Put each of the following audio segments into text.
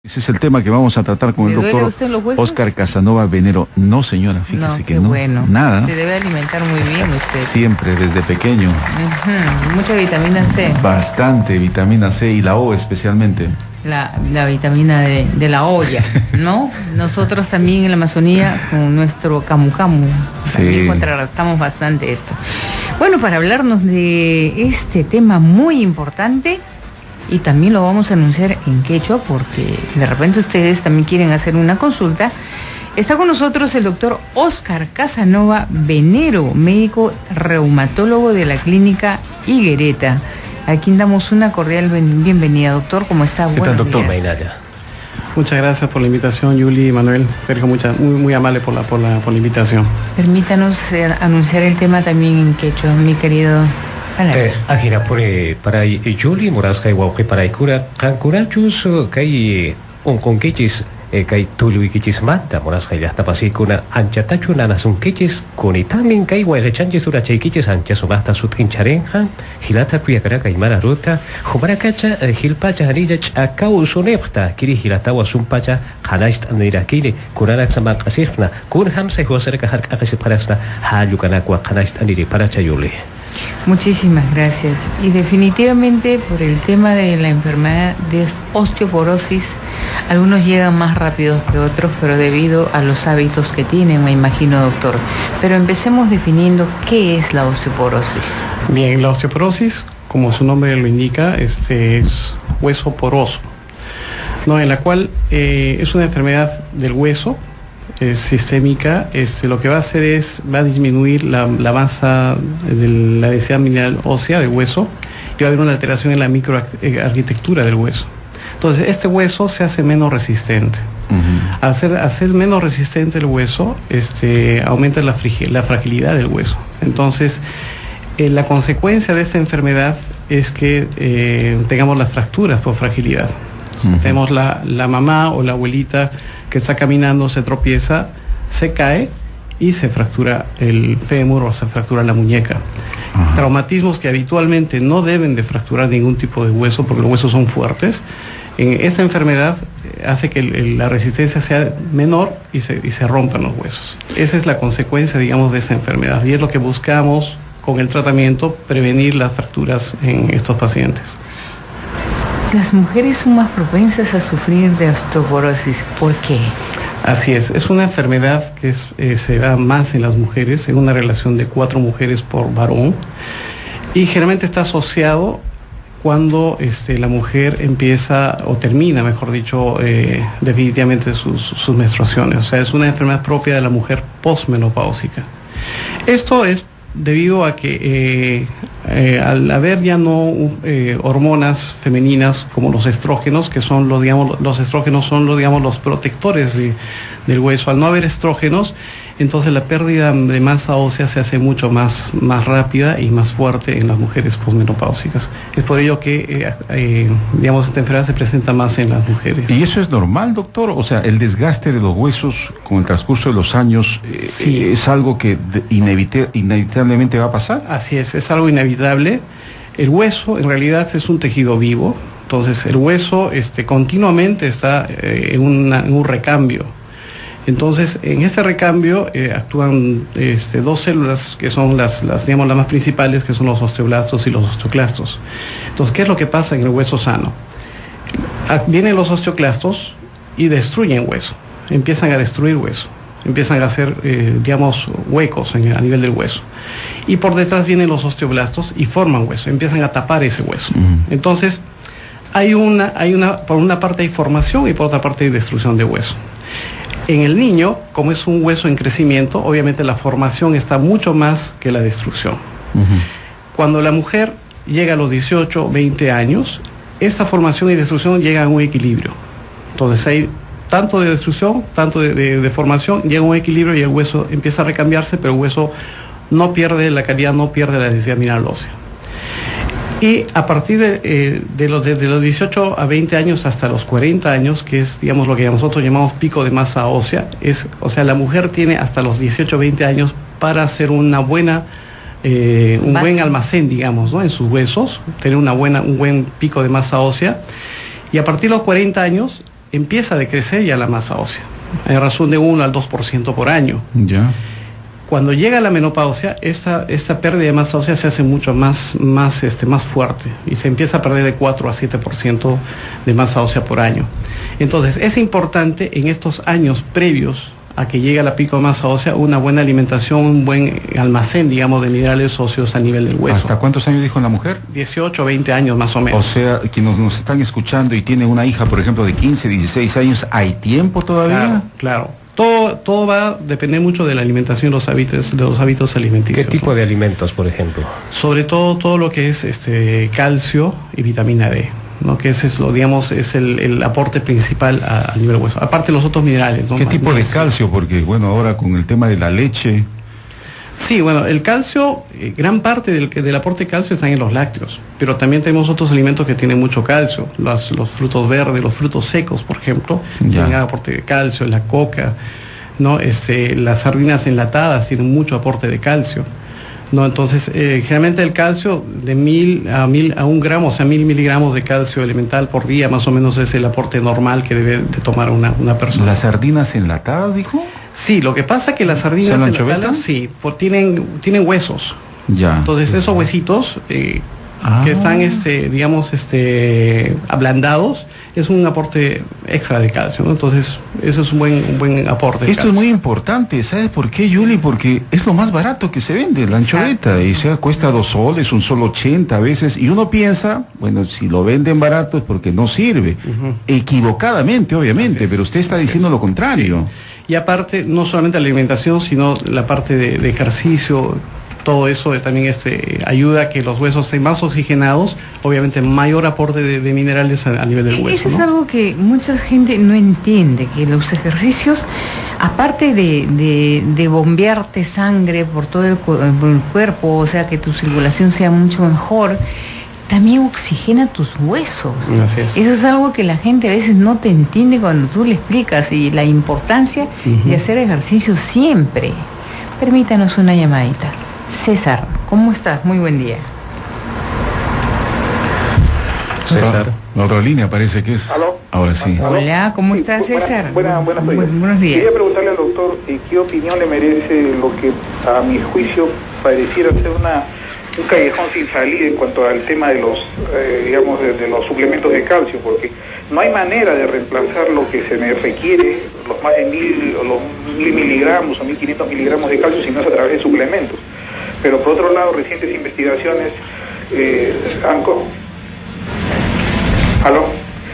Ese es el tema que vamos a tratar con el doctor Óscar Casanova Venero. No, señora, fíjese que no. Bueno. Nada. Se debe alimentar muy bien usted. Siempre, desde pequeño. Mucha vitamina C. Bastante vitamina C y la O especialmente. La vitamina de la olla, ¿no? Nosotros también en la Amazonía, con nuestro camu camu, también contrarrestamos bastante esto. Bueno, para hablarnos de este tema muy importante, y también lo vamos a anunciar en quechua, porque de repente ustedes también quieren hacer una consulta, está con nosotros el doctor Óscar Casanova Venero, médico reumatólogo de la clínica Higuereta. Aquí damos una cordial bienvenida, doctor. ¿Cómo está? ¿Qué tal, doctor Mainaya? Muchas gracias por la invitación, Yuli y Manuel. Sergio, muy amable por la invitación. Permítanos anunciar el tema también en quechua, mi querido. Ajira, para Yuli, Morasca y Guauque, para Ikura, Cancurachus, Kai, un conquechis, Kai Tulu y Kichis Mata, Morasca y hasta Pasicuna, Anchatachu, Nanas, un quechis, Conitamin, Kai, Guayrechanchis, Urachequichis, Anchas, Umasta, Sutincharenja, Gilata, Cuyacara, y Mararuta, Jumaracacha, Gilpacha, Hanillach, Acau, Sunepta, Kiri, Gilatawa, Sumpacha, Hanaist, Anirakili, Kuranax, Makasirna, Kurhamse, Joserka, Harkasiparaxna, Hayukanakwa, Hanaist, Aniri, Parachayuli. Muchísimas gracias. Y definitivamente por el tema de la enfermedad de osteoporosis, algunos llegan más rápidos que otros, pero debido a los hábitos que tienen, me imagino, doctor. Pero empecemos definiendo qué es la osteoporosis. Bien, la osteoporosis, como su nombre lo indica, es hueso poroso, ¿no? En la cual es una enfermedad del hueso. Es sistémica, lo que va a hacer va a disminuir la masa de la densidad mineral ósea del hueso y va a haber una alteración en la microarquitectura del hueso. Entonces, este hueso se hace menos resistente. Al ser menos resistente el hueso, aumenta la fragilidad del hueso. Entonces, la consecuencia de esta enfermedad es que tengamos las fracturas por fragilidad. Tenemos la mamá o la abuelita que está caminando, se tropieza, se cae y se fractura el fémur o se fractura la muñeca. Traumatismos que habitualmente no deben de fracturar ningún tipo de hueso porque los huesos son fuertes. Esta enfermedad hace que la resistencia sea menor y se rompan los huesos. Esa es la consecuencia, digamos, de esa enfermedad y es lo que buscamos con el tratamiento, prevenir las fracturas en estos pacientes. Las mujeres son más propensas a sufrir de osteoporosis. ¿Por qué? Así es una enfermedad que se da más en las mujeres, en una relación de 4 mujeres por varón, y generalmente está asociado cuando la mujer empieza o termina, mejor dicho, definitivamente sus menstruaciones. O sea, es una enfermedad propia de la mujer posmenopáusica. Esto es debido a que al haber ya no hormonas femeninas como los estrógenos, que son los estrógenos son los protectores del hueso, al no haber estrógenos, entonces la pérdida de masa ósea se hace mucho más rápida y más fuerte en las mujeres posmenopáusicas. Es por ello que esta enfermedad se presenta más en las mujeres. ¿Y eso es normal, doctor? O sea, el desgaste de los huesos con el transcurso de los años sí. ¿Es algo que inevitablemente va a pasar? Así es algo inevitable. El hueso en realidad es un tejido vivo, entonces el hueso continuamente está en un recambio. Entonces, en este recambio actúan 2 células que son las más principales, que son los osteoblastos y los osteoclastos. Entonces, ¿qué es lo que pasa en el hueso sano? Vienen los osteoclastos y destruyen hueso, empiezan a destruir hueso, empiezan a hacer, huecos a nivel del hueso. Y por detrás vienen los osteoblastos y forman hueso, empiezan a tapar ese hueso. Entonces, por una parte hay formación y por otra parte hay destrucción de hueso. En el niño, como es un hueso en crecimiento, obviamente la formación está mucho más que la destrucción. Cuando la mujer llega a los 18, 20 años, esta formación y destrucción llegan a un equilibrio. Entonces hay tanto de destrucción, tanto de formación, llega a un equilibrio y el hueso empieza a recambiarse, pero el hueso no pierde la calidad, no pierde la densidad mineral ósea. Y a partir de los 18 a 20 años hasta los 40 años, que es, digamos, lo que nosotros llamamos pico de masa ósea, la mujer tiene hasta los 18 o 20 años para hacer un buen almacén, digamos, ¿no? En sus huesos, tener un buen pico de masa ósea. Y a partir de los 40 años empieza a decrecer ya la masa ósea, en razón de 1 al 2% por año. Ya. Cuando llega la menopausia, esta pérdida de masa ósea se hace mucho más fuerte y se empieza a perder de 4 a 7% de masa ósea por año. Entonces, es importante en estos años previos a que llegue la pico de masa ósea una buena alimentación, un buen almacén, digamos, de minerales óseos a nivel del hueso. ¿Hasta cuántos años dijo la mujer? 18 o 20 años más o menos. O sea, quienes nos están escuchando y tiene una hija, por ejemplo, de 15, 16 años, ¿hay tiempo todavía? Claro. Todo va a depender mucho de la alimentación y de los hábitos alimenticios. ¿Qué tipo de alimentos, por ejemplo? Sobre todo lo que es calcio y vitamina D, ¿no? Que ese es el aporte principal a nivel hueso. Aparte los otros minerales, ¿no? ¿Qué tipo de calcio? Porque bueno, ahora con el tema de la leche. Sí, bueno, el calcio, gran parte del aporte de calcio está en los lácteos, pero también tenemos otros alimentos que tienen mucho calcio, los frutos verdes, los frutos secos, por ejemplo, tienen aporte de calcio, la coca, ¿no? Las sardinas enlatadas tienen mucho aporte de calcio, ¿no? Entonces, generalmente el calcio de 1000 a 1 gramo, o sea, 1000 miligramos de calcio elemental por día, más o menos es el aporte normal que debe de tomar una persona. ¿Las sardinas enlatadas, dijo? Sí, lo que pasa es que las sardinas enlatadas, sí, tienen huesos. Ya. Entonces esos huesitos que están, ablandados, es un aporte extra de calcio, ¿no? Entonces eso es un buen aporte de Esto calcio. es muy importante, ¿sabes por qué, Yuli? Porque es lo más barato que se vende, la anchoveta, y cuesta 2 soles, 1 sol 80 a veces, y uno piensa, bueno, si lo venden barato es porque no sirve. Equivocadamente, obviamente, pero usted está diciendo lo contrario. Sí. Y aparte, no solamente la alimentación, sino la parte de ejercicio, todo eso también ayuda a que los huesos estén más oxigenados, obviamente mayor aporte de minerales a nivel del hueso. Eso es algo que mucha gente no entiende, que los ejercicios, aparte de bombearte sangre por todo el cuerpo, o sea, que tu circulación sea mucho mejor, también oxigena tus huesos. Así es. Eso es algo que la gente a veces no te entiende cuando tú le explicas, y la importancia de hacer ejercicio siempre. Permítanos una llamadita. César, ¿cómo estás? Muy buen día. César. La otra línea parece que es. ¿Aló? Ahora sí. Hola, ¿cómo estás, César? Buenos días. Quería preguntarle al doctor qué opinión le merece lo que a mi juicio pareciera ser un callejón sin salida en cuanto al tema de los, de los suplementos de calcio, porque no hay manera de reemplazar lo que se me requiere, los más de 1000 miligramos o 1500 miligramos de calcio, si no es a través de suplementos. Pero por otro lado, recientes investigaciones ¿Aló?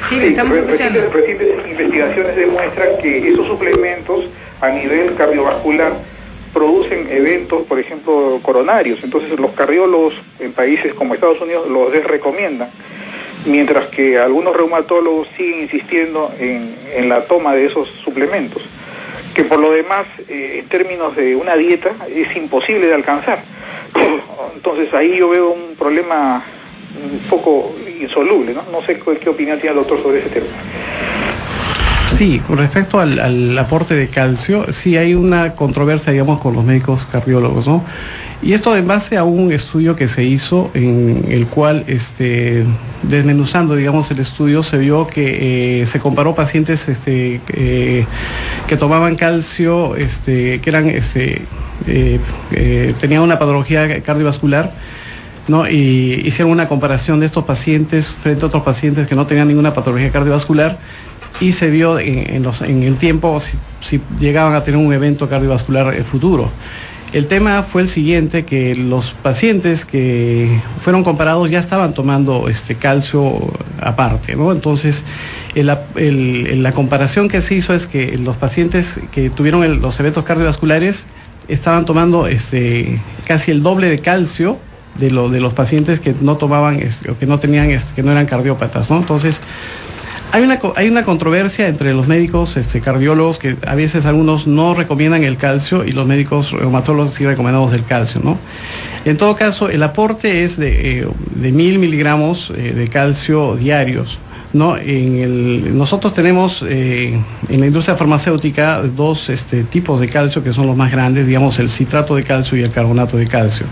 Sí, le estamos escuchando. Recientes investigaciones demuestran que esos suplementos a nivel cardiovascular producen eventos, por ejemplo, coronarios. Entonces los cardiólogos en países como Estados Unidos los desrecomiendan, mientras que algunos reumatólogos siguen insistiendo en la toma de esos suplementos, que por lo demás, en términos de una dieta, es imposible de alcanzar. Entonces ahí yo veo un problema un poco insoluble, ¿no? No sé qué opinión tiene el doctor sobre ese tema. Sí, con respecto al aporte de calcio, sí hay una controversia, digamos, con los médicos cardiólogos, ¿no? Y esto en base a un estudio que se hizo en el cual, desmenuzando, digamos, el estudio, se vio que se comparó pacientes que tomaban calcio, que eran, tenían una patología cardiovascular, ¿no? Y hicieron una comparación de estos pacientes frente a otros pacientes que no tenían ninguna patología cardiovascular, y se vio en el tiempo si llegaban a tener un evento cardiovascular futuro. El tema fue el siguiente, que los pacientes que fueron comparados ya estaban tomando calcio aparte, ¿no? Entonces, la comparación que se hizo es que los pacientes que tuvieron los eventos cardiovasculares estaban tomando casi el doble de calcio de los pacientes que no tomaban o que no tenían, que no eran cardiópatas, ¿no? Entonces, hay una controversia entre los médicos cardiólogos, que a veces algunos no recomiendan el calcio, y los médicos reumatólogos sí recomendamos el calcio, ¿no? En todo caso, el aporte es de 1000 miligramos de calcio diarios, ¿no? Nosotros tenemos en la industria farmacéutica dos tipos de calcio que son los más grandes, digamos, el citrato de calcio y el carbonato de calcio,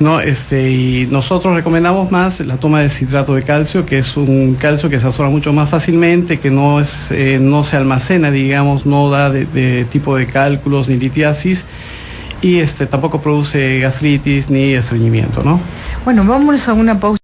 ¿no? Y nosotros recomendamos más la toma de citrato de calcio, que es un calcio que se absorbe mucho más fácilmente, que no se almacena, digamos, no da de tipo de cálculos ni litiasis, y tampoco produce gastritis ni estreñimiento, ¿no? Bueno, vamos a una pausa.